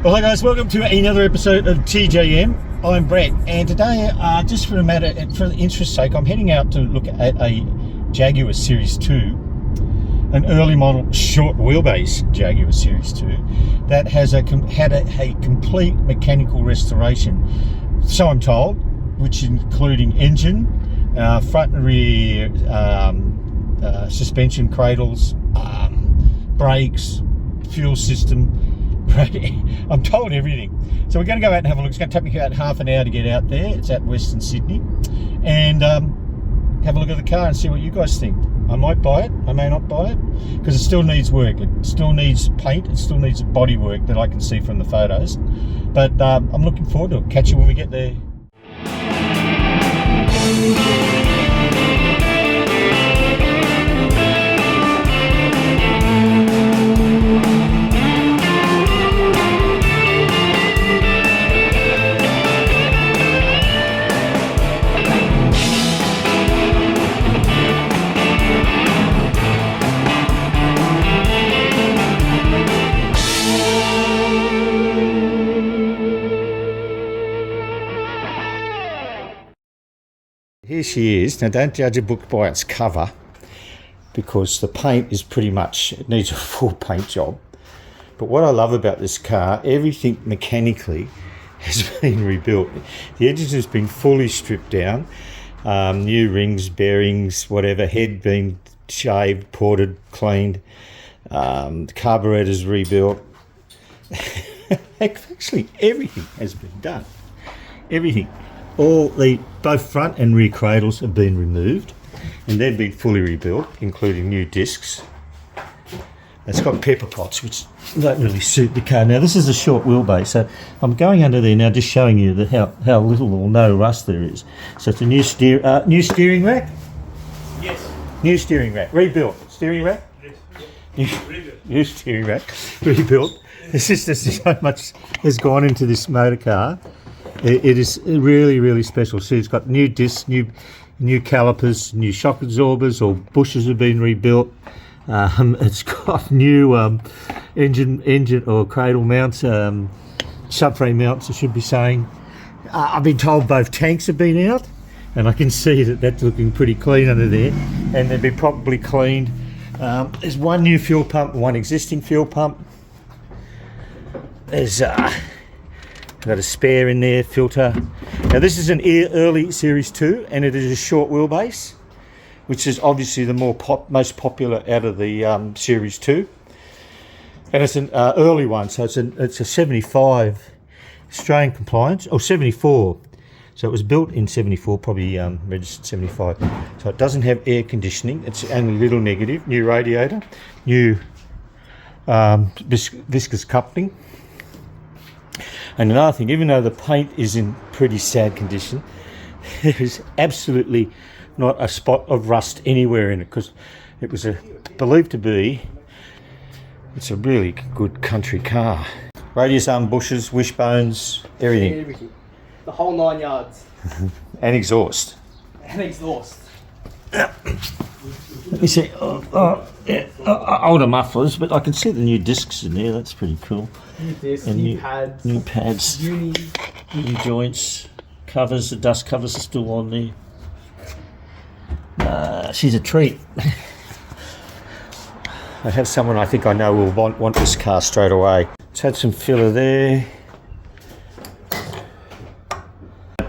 Well, hi guys, welcome to another episode of TJM. I'm Brett, and today, just for the interest's sake, I'm heading out to look at a Jaguar Series 2, an early model short wheelbase Jaguar Series 2 that has had a complete mechanical restoration, so I'm told, which including engine, front and rear suspension cradles, brakes, fuel system. I'm told everything. So we're going to go out and have a look. It's going to take me about half an hour to get out there. It's at Western Sydney, and have a look at the car and see what you guys think. I might buy it, I may not buy it, because it still needs work. It still needs paint, it still needs body work that I can see from the photos. But I'm looking forward to it. Catch you when we get there. Here she is. Now don't judge a book by its cover, because the paint is pretty much, it needs a full paint job. But what I love about this car, everything mechanically has been rebuilt. The edges has been fully stripped down, new rings, bearings, whatever, head been shaved, ported, cleaned, the carburetor's rebuilt. Actually everything has been done. Everything. Both front and rear cradles have been removed, and they've been fully rebuilt, including new discs. It's got pepper pots, which don't really suit the car. Now this is a short wheelbase, so I'm going under there now, just showing you how little or no rust there is. So it's a new steering rack. Yes. New steering rack, rebuilt. Steering rack. Yes. Rebuilt. New steering rack, rebuilt. It's just so much has gone into this motor car. It is really, really special. See, it's got new discs, new calipers, new shock absorbers, or bushes have been rebuilt. It's got new engine or cradle mounts, subframe mounts, I should be saying. I've been told both tanks have been out, and I can see that that's looking pretty clean under there, and they've been properly cleaned. There's one new fuel pump, one existing fuel pump. There's got a spare in there, filter. Now this is an early Series 2, and it is a short wheelbase, which is obviously the most popular out of the Series 2. And it's an early one, so it's a 75 Australian compliance, or 74. So it was built in 74, probably registered 75. So it doesn't have air conditioning, it's only little negative. New radiator, new viscous coupling. And another thing, even though the paint is in pretty sad condition, there is absolutely not a spot of rust anywhere in it, because it was believed to be, it's a really good country car. Radius arm bushes, wishbones, everything. Everything. The whole 9 yards. And exhaust. And exhaust. Let me see, older mufflers, but I can see the new discs in there, that's pretty cool. New discs, And new pads. New pads. Uni. New joints, covers, the dust covers are still on there. She's a treat. I have someone I think I know will want this car straight away. It's had some filler there.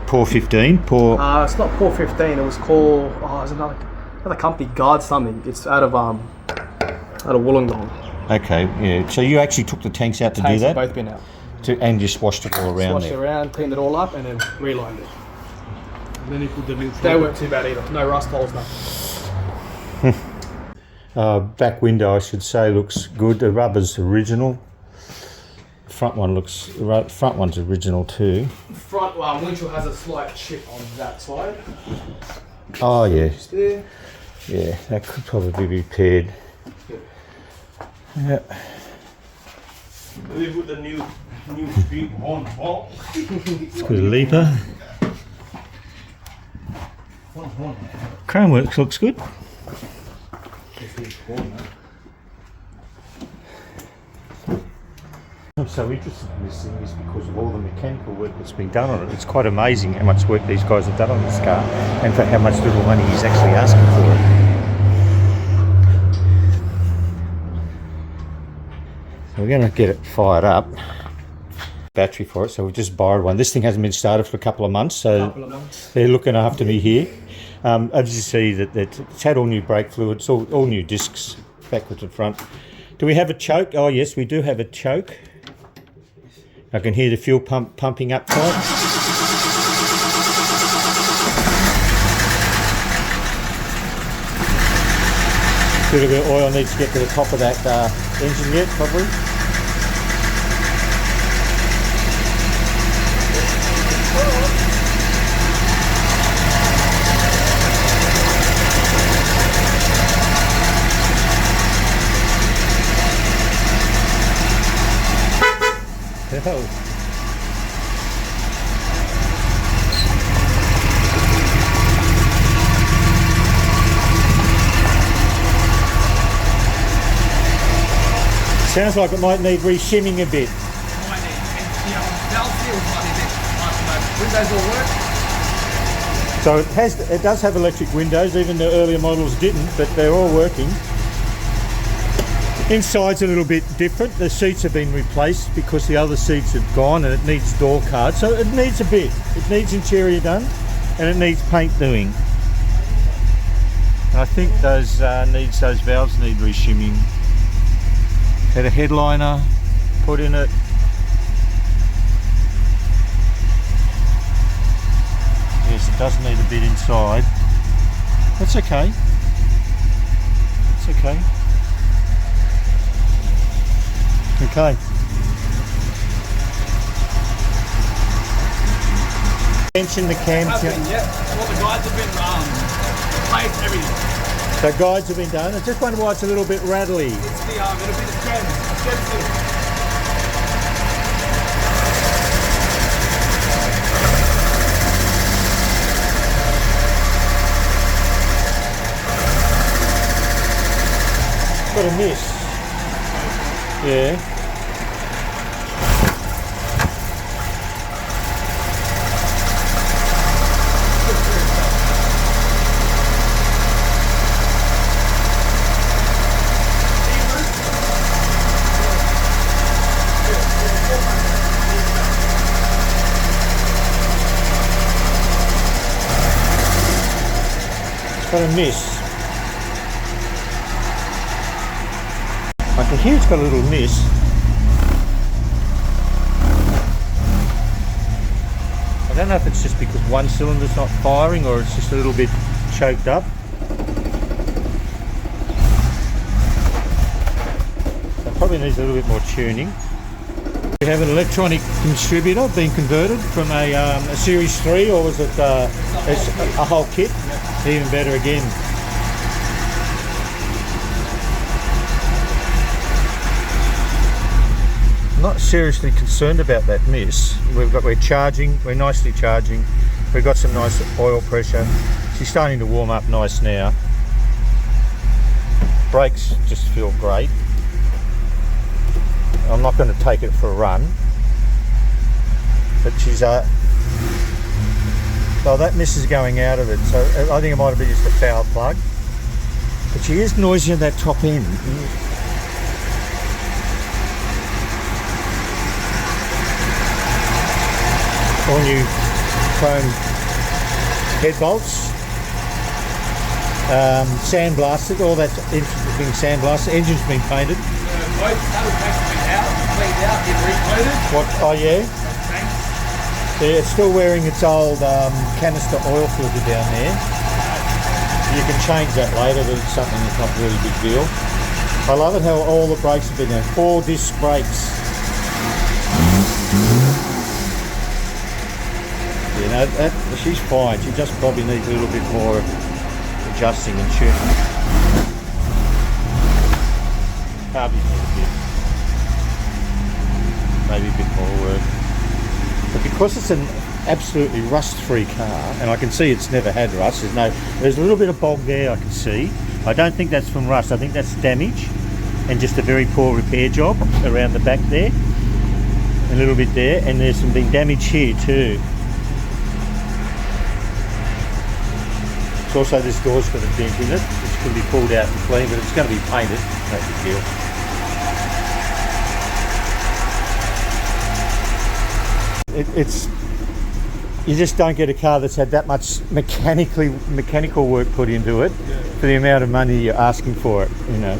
Pour 15, pour... It's not Pour 15, it was called, it's another company, Guard something. It's out of Wollongong. Okay, yeah. So you actually took the tanks out to do that? Have both been out. And just washed it all around Washed there? it around, cleaned it all up, and then relined it. And then you put the new... They weren't too bad either. No rust holes, nothing. Back window, I should say, looks good. The rubber's original. Front one's original too. Front windshield has a slight chip on that side. Oh yeah. Just there. Yeah, that could probably be repaired. Yeah. We put the new street on. It's got a leaper. Chromeworks looks good. I'm so interested in this thing is because of all the mechanical work that's been done on it. It's quite amazing how much work these guys have done on this car and for how much little money he's actually asking for it. So we're going to get it fired up. Battery for it, so we've just borrowed one. This thing hasn't been started for a couple of months, so they're looking after me here. As you see, that it's had all new brake fluids, all new discs, backwards and front. Do we have a choke? Oh yes, we do have a choke. I can hear the fuel pump pumping up tight. A little bit of oil needs to get to the top of that engine yet, probably. Oh. Sounds like it might need re-shimming a bit. Windows all work. So it does have electric windows, even the earlier models didn't, but they're all working. Inside's a little bit different. The seats have been replaced because the other seats have gone and it needs door cards. So it needs a bit. It needs interior done and it needs paint doing. And I think those valves need re-shimming. Had a headliner put in it. Yes, it does need a bit inside. That's okay. It's okay. Okay. Mention the cam. Yep. Well, the guides have been replaced, everything. So guides have been done. I just wonder why it's a little bit rattly. It's the it'll be the trend. Got a miss. Yeah. Got a miss. I can hear it's got a little miss. I don't know if it's just because one cylinder's not firing or it's just a little bit choked up. So it probably needs a little bit more tuning. We have an electronic distributor being converted from a Series 3, or was it a whole kit? Even better again. I'm not seriously concerned about that miss. We're charging, we're nicely charging. We've got some nice oil pressure. She's starting to warm up nice now. Brakes just feel great. I'm not going to take it for a run, but she's well, that miss is going out of it, so I think it might have been just a foul plug. But she is noisy at that top end. All new chrome head bolts, sandblasted, all that's being sandblasted. Engine's been painted. Both saddle tanks have been out, cleaned out, get recoated. What? Oh yeah. Yeah, it's still wearing its old canister oil filter down there. You can change that later, but it's something that's not really a big deal. I love it how all the brakes have been there. 4 disc brakes. You know, she's fine. She just probably needs a little bit more adjusting and tuning. Probably need a bit. Maybe a bit more work. But because it's an absolutely rust-free car, and I can see it's never had rust, there's a little bit of bog there I can see. I don't think that's from rust, I think that's damage and just a very poor repair job around the back there. a little bit there, and there's some big damage here too. It's also, this door's got a dent in it, which can be pulled out and cleaned, but it's going to be painted, no big deal. It's, you just don't get a car that's had that much mechanical work put into it for the amount of money you're asking for it, you know.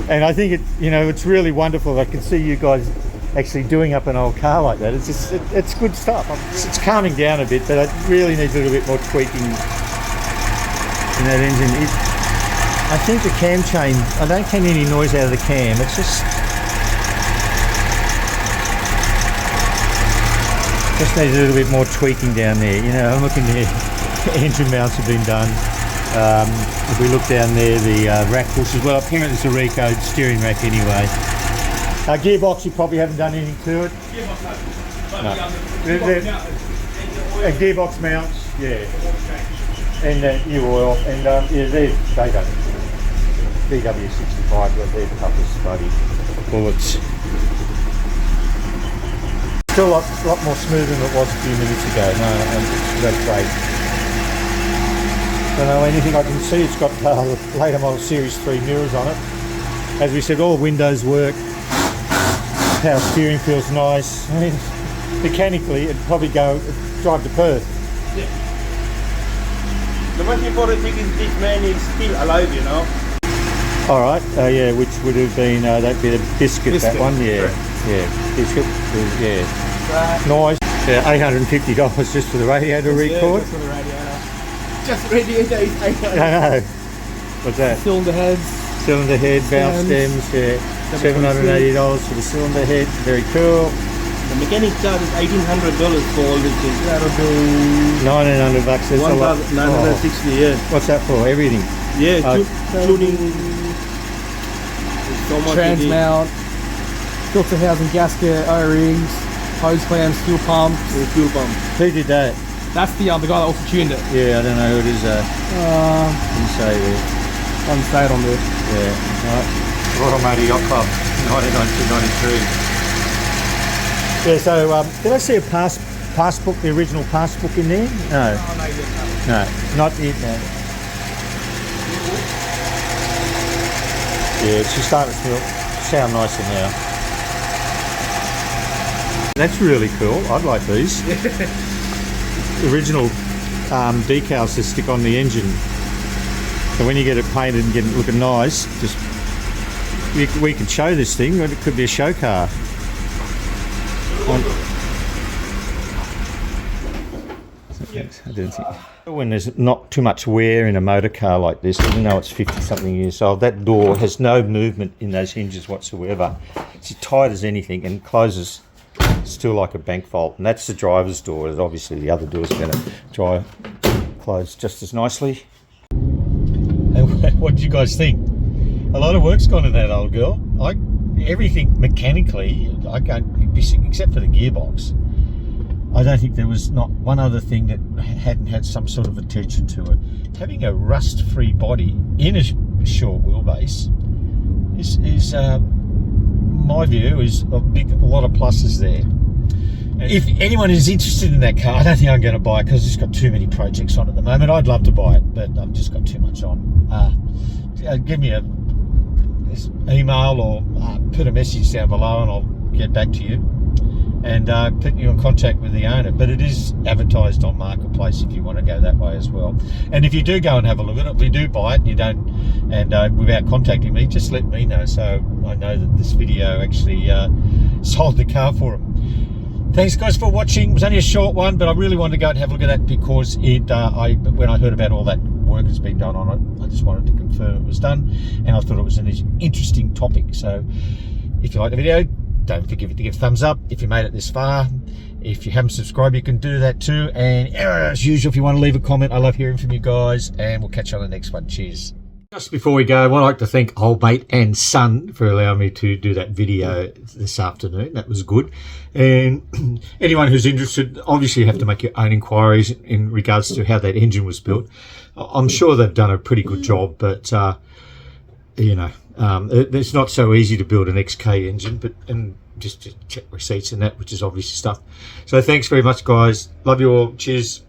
And I think it, you know, it's really wonderful. I can see you guys actually doing up an old car like that. It's just, it's good stuff. It's calming down a bit, but it really needs a little bit more tweaking in that engine. I think the cam chain, I don't get any noise out of the cam. It's just needs a little bit more tweaking down there. You know, I'm looking there. Engine mounts have been done. If we look down there, the rack push as well. Apparently it's a Rico steering rack anyway. Gearbox, you probably haven't done anything to it. No. Gearbox mounts, yeah. And new oil, and yeah, they don't. BW65, they're the toughest bloody bullets. Still a lot more smooth than it was a few minutes ago. No, that's great. Don't know anything I can see. It's got later model Series 3 mirrors on it. As we said, all windows work. Power steering feels nice. I mean, mechanically, it'd probably drive to Perth. Yeah. The most important thing is this man is still alive, you know. All right. Yeah, which would have been that'd be the biscuit. That one. Yeah. Correct. Yeah. Biscuit. Yeah. Nice. Yeah, $850 just for the radiator record. Just for the radiator. Just the radiator is $800. I know. What's that? Cylinder heads. Cylinder head, valve stems. Yeah. $780 for the cylinder head. Very cool. The mechanic charge is $1,800 for all this thing. That'll be $1,900. That's a lot. $1,960. Yeah. What's that for? Everything. Yeah. Tuning. So much trans mount, filter housing, gasket, O-rings, hose clamps, fuel pumps. Fuel pump. Who did that? That's the guy that also tuned it. Yeah, I don't know who it is. Didn't say there. Doesn't say it on there. Yeah. Right. Royal Motor Yacht Club, 1992. Yeah. So did I see a passbook, the original passbook in there? No. Oh, no, you didn't have it. No, not it. No. Yeah, it's just starting to sound nicer now. That's really cool. I'd like these. Original decals to stick on the engine. So when you get it painted and get it looking nice, just we can show this thing. It could be a show car. I didn't think. When there's not too much wear in a motor car like this, even though it's 50-something years old, that door has no movement in those hinges whatsoever. It's as tight as anything and closes still like a bank vault. And that's the driver's door. Obviously the other doors are going to close just as nicely. And what do you guys think? A lot of work's gone in that old girl. Everything mechanically, I can't, except for the gearbox. I don't think there was not one other thing that hadn't had some sort of attention to it. Having a rust-free body in a short wheelbase is my view, is a lot of pluses there. If anyone is interested in that car, I don't think I'm going to buy it because it's got too many projects on at the moment. I'd love to buy it, but I've just got too much on. Give me an email or put a message down below and I'll get back to you and put you in contact with the owner. But it is advertised on Marketplace if you want to go that way as well. And if you do go and have a look at it, if you do buy it and you don't, and without contacting me, just let me know so I know that this video actually sold the car for them. Thanks guys for watching. It was only a short one, but I really wanted to go and have a look at that because when I heard about all that work that's been done on it, I just wanted to confirm it was done, and I thought it was an interesting topic. So if you like the video, don't forget to give a thumbs up if you made it this far. If you haven't subscribed, you can do that too. And as usual, if you want to leave a comment, I love hearing from you guys, and we'll catch you on the next one. Cheers. Just before we go, I'd like to thank old mate and son for allowing me to do that video this afternoon. That was good. And anyone who's interested, obviously you have to make your own inquiries in regards to how that engine was built. I'm sure they've done a pretty good job, but you know, it's not so easy to build an XK engine, and just to check receipts and that, which is obviously stuff. So thanks very much, guys. Love you all. Cheers.